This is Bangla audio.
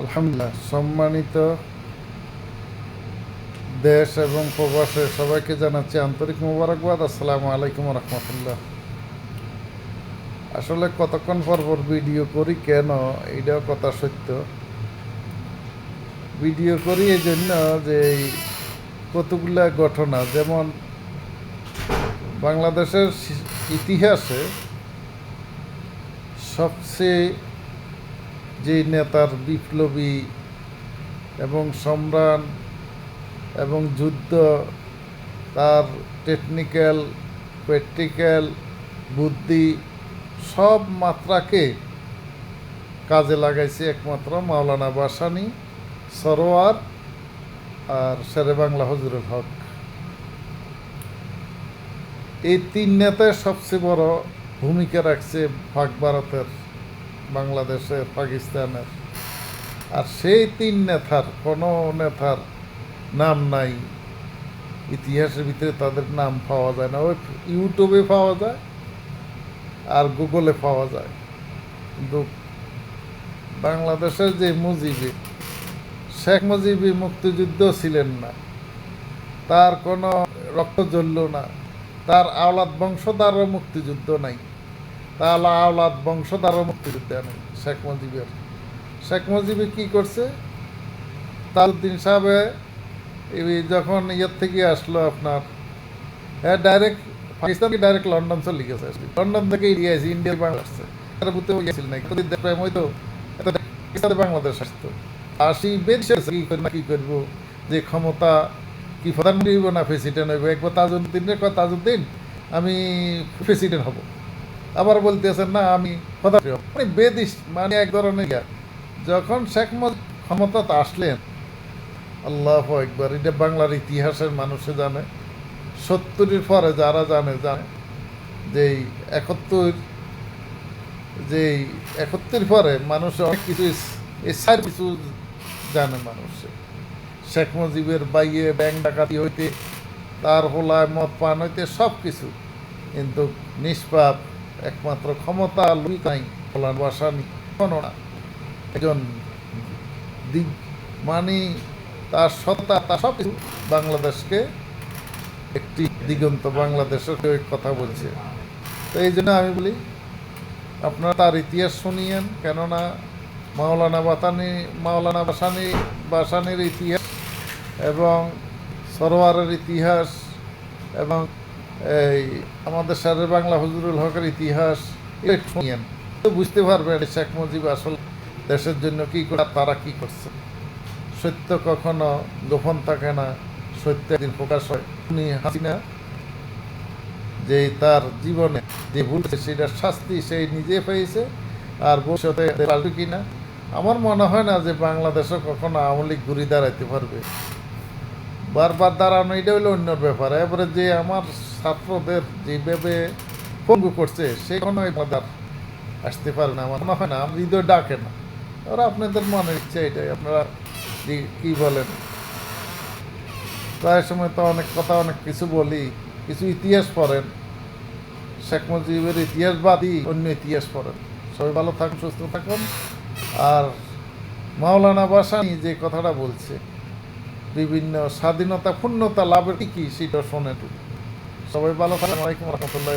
আলহামদুলিল্লাহ। সম্মানিত দেশ এবং প্রবাসে সবাইকে জানাচ্ছি আন্তরিক মোবারকবাদ। আসসালামু আলাইকুম রহমতুল্লাহ। আসলে কতক্ষণ পর ভিডিও করি কেন, এইটাও কথা সত্য। ভিডিও করি এই জন্য যে কতগুলা ঘটনা, যেমন বাংলাদেশের ইতিহাসে সবচেয়ে যে নেতার বিপ্লবী এবং সম্রাট এবং যুদ্ধ, তার টেকনিক্যাল প্র্যাকটিক্যাল বুদ্ধি সব মাত্রাকে কাজে লাগাইছে একমাত্র মাওলানা ভাসানী, সরোয়ার আর শেরে বাংলা হুজুরুল হক। এই তিন নেতায় সবচেয়ে বড় ভূমিকা রাখছে পাক ভারতের, বাংলাদেশের, পাকিস্তানের। আর সেই তিন নেতার কোনো নেতার নাম নাই ইতিহাসের ভিতরে, তাদের নাম পাওয়া যায় না। ওই ইউটিউবে পাওয়া যায় আর গুগলে পাওয়া যায়, কিন্তু বাংলাদেশের যে মুজিবি, শেখ মুজিবি মুক্তিযুদ্ধ ছিলেন না, তার কোনো রক্ত জ্বলল না, তার আওলাদ বংশধারও মুক্তিযুদ্ধ নাই, তার আওলাদ বংশধারও মুক্তিযুদ্ধ নেই শেখ মুজিবের। শেখ মুজিবি কী করছে, তাজউদ্দিন সাহেব যখন ইয়ের থেকে আসলো আপনার, ডাইরেক্ট পাকিস্তানকে ডাইরেক্ট লন্ডন চলে গেছে, লন্ডন থেকে ইন্ডিয়া আসছে, ইন্ডিয়ার বাংলা আসছে, তার বুঝতে গেছিল না প্রেম হইতো বাংলাদেশ আসতো। আসি বেরিয়ে কি করবো, যে ক্ষমতা কি প্রধানমন্ত্রী হইব না প্রেসিডেন্ট হইব, একবার তাজউদ্দিনের কথা, তাজউদ্দিন আমি প্রেসিডেন্ট হব, আবার বলতেছেন না আমি প্রধানমন্ত্রী হব, মানে বেদিস, মানে এক ধরনের। যখন শেখ মুজিব ক্ষমতাতে আসলেন, আল্লাহু আকবার, এটা বাংলার ইতিহাসের মানুষে জানে, 70-এর পরে যারা জানে যেই 71 পরে মানুষ অনেক কিছু এসার কিছু জানে মানুষে। শেখ মুজিবের বাইয়ে ব্যাংক ডাকাতি হইতে, তার হোলায় মদ পান হইতে সব কিছু, কিন্তু নিষ্পাপ একমাত্র ক্ষমতা লুই নাই মাওলানা ভাসানী, কোনো না। একজন মানে তার সত্তা, তার সব কিছু বাংলাদেশকে একটি দিগন্ত, বাংলাদেশের কথা বলছে। তো এই জন্য আমি বলি আপনারা তার ইতিহাস শুনিয়েন, কেননা মাওলানা ভাসানীর ইতিহাস এবং সরোয়ারের ইতিহাস এবং এই আমাদের শেরে বাংলা হুজুরুল হকের ইতিহাস এটা শুনিয়েন, তো বুঝতে পারবেন শেখ মুজিব আসলে দেশের জন্য কী করে, তারা কী করছে। সত্য কখনো গোপন থাকে না, সত্য একদিন প্রকাশ হয়। উনি হাসিনা যে তার জীবনে যে ভুল, সেটার শাস্তি সেই নিজে পেয়েছে, আর ভবিষ্যতে পারবে কিনা আমার মনে হয় না যে বাংলাদেশে কখনো আওয়ামী লীগ ঘুরে দাঁড়াইতে পারবে। বারবার দাঁড়ানো এটা হলো অন্য ব্যাপার। এবারে যে আমার ছাত্রদের যেভাবে পঙ্গু করছে, সে কোনো আসতে পারে না, আমার মনে হয় না, আমার হৃদয় ডাকে না। ওরা আপনাদের মনের ইচ্ছে এটাই, আপনারা কি বলেন। প্রায় সময় তো অনেক কথা, অনেক কিছু বলি, কিছু ইতিহাস পড়েন, শেখ মুজিবের ইতিহাস বাদই অন্য ইতিহাস পড়েন। সবাই ভালো থাকুন, সুস্থ থাকুন। আর মাওলানা ভাসানী যে কথাটা বলছে, বিভিন্ন স্বাধীনতা পূর্ণতা লাভের কি সেটা শোনেন। সবাই ভালো থাকুন। আসসালামু আলাইকুম রহমতুল্লাহ।